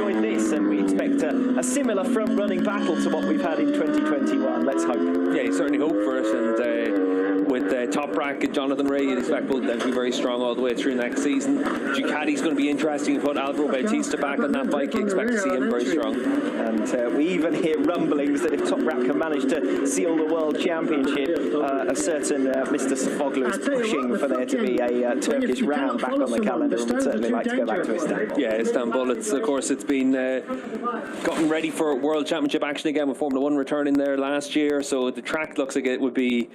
enjoyed this, and we expect a similar front-running battle to what we've had in 2021. Let's hope. Yeah, you certainly hope for it, and with Top Rack and Jonathan Ray, you'd expect both of them to be very strong all the way through next season. Ducati's going to be interesting. You put Alvaro Bautista back on that bike, you expect to see him very strong. And we even hear rumblings that if Top Rack can manage to seal the World Championship, a certain Mr. Sofoglu is pushing for there to be a Turkish round back on the calendar, and would certainly like to go back to Istanbul. Yeah, Istanbul. Of course, it's been gotten ready for World Championship action again, with Formula 1 returning there last year. So the track looks like it'd be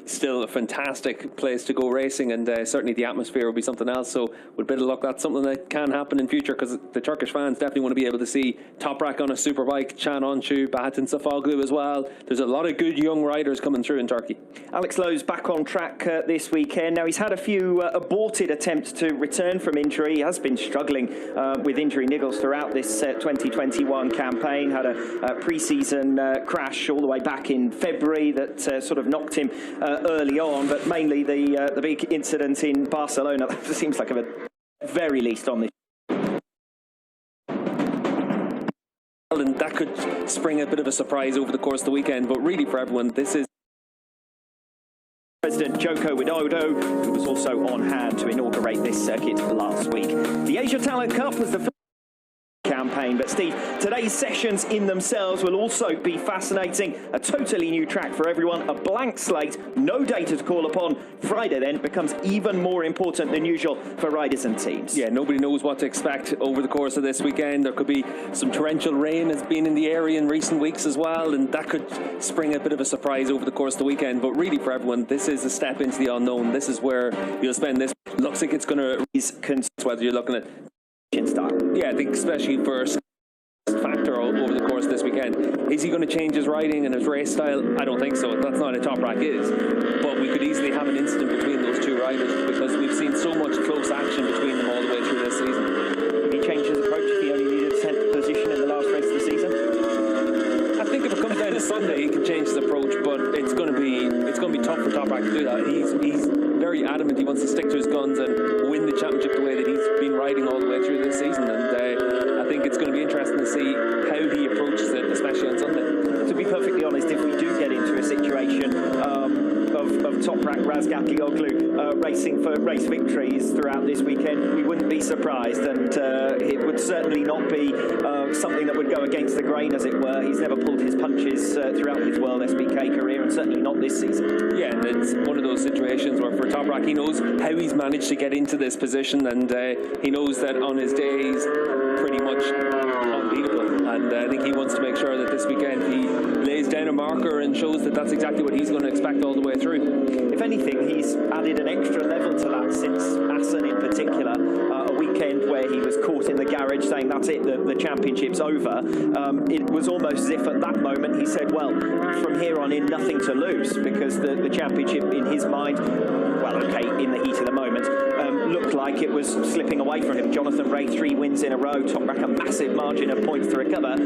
still a fantastic place to go racing, and certainly the atmosphere will be something else. So with a bit of luck, that's something that can happen in future, because the Turkish fans definitely want to be able to see Top Rack on a superbike, Can Oncu, Bahattin Sofoglu as well. There's a lot of good young riders coming through in Turkey. Alex Lowe's back on track this weekend. Now, he's had a few aborted attempts to return from injury. He has been struggling with injury niggles throughout this 2021 campaign. Had a pre-season crash all the way back in February that sort of knocked him early on, but mainly the big incident in Barcelona. That seems like a very least on this. And that could spring a bit of a surprise over the course of the weekend, but really for everyone, this is President Joko Widodo, who was also on hand to inaugurate this circuit last week. The Asia Talent Cup was the campaign, but Steve, today's sessions in themselves will also be fascinating. A totally new track for everyone, a blank slate, no data to call upon. Friday then becomes even more important than usual for riders and teams. Yeah, nobody knows what to expect over the course of this weekend. There could be some torrential rain has been in the area in recent weeks as well, and that could spring a bit of a surprise over the course of the weekend. But really for everyone, this is a step into the unknown. This is where you'll spend this. Looks like it's going to raise concerns whether you're looking at yeah, I think especially for factor over the course of this weekend. Is he going to change his riding and his race style? I don't think so. That's not how Top Rack is. But we could easily have an incident between those two riders, because we've seen so much close action between them all the way through this season. Would he change his approach if he only needed 10th position in the last race of the season? I think if it comes down to Sunday, he can change his approach, but it's going to be tough for Top Rack to do that. He's very adamant. He wants to stick to his guns and win the championship the way that he's been riding all the way through this season, and I think it's going to be interesting to see how he approaches it, especially on Sunday. To be perfectly honest, if we do get into a situation of Top Rack Razgatlioglu racing for race victories throughout this weekend, we wouldn't be surprised, and it would certainly not be something that would go against the grain, as it were. He's never pulled his punches throughout his World SBK career, and certainly not this season. Yeah, and it's one of those situations where for Top Rack, he knows how he's managed to get into this position, and he knows that on his day he's pretty much unbeatable, and I think he wants to make sure that this weekend he lays down a marker and shows that that's exactly what he's going to expect all the way through. If anything, he's added an extra level to that since Assen in particular, a weekend where he was caught in the garage saying that's it, the championship's over. It was almost as if at that moment he said, well, from here on in, nothing to lose, because the championship in his mind, well, okay, in the heat of the moment, looked like it was slipping away from him. Jonathan Ray, 3 wins in a row. Top Rack, a massive margin of points to recover.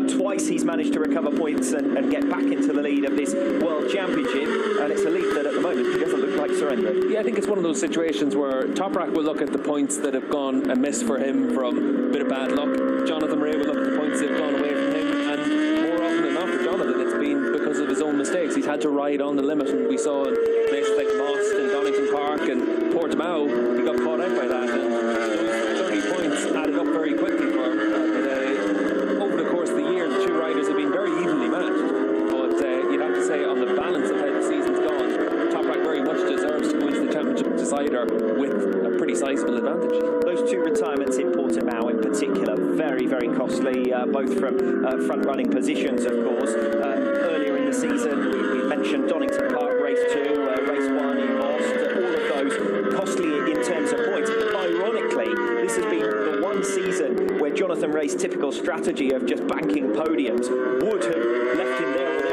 Twice he's managed to recover points and get back into the lead of this World Championship, and it's a lead that at the moment he doesn't look like surrendering. Yeah, I think it's one of those situations where Top Rack will look at the points that have gone amiss for him from a bit of bad luck. Jonathan Ray will look at the points that have gone away from him, and more often than not for Jonathan, it's been because of his own mistakes. He's had to ride on the limit, and we saw in places like Moss and Donington Park and Portimao, he got caught out by that, and those 30 points added up very quickly for him. And over the course of the year, the two riders have been very evenly matched, but you'd have to say on the balance of how the season's gone, Top Rack very much deserves to go into the championship decider with a pretty sizable advantage. Those two retirements in Portimao in particular, very, very costly, both from front-running positions, of course. Earlier in the season, we mentioned Donington Park, race 2, race 1 in Moss, all of those costly in terms of points. Ironically, this has been the one season where Jonathan Ray's typical strategy of just banking podiums would have left him there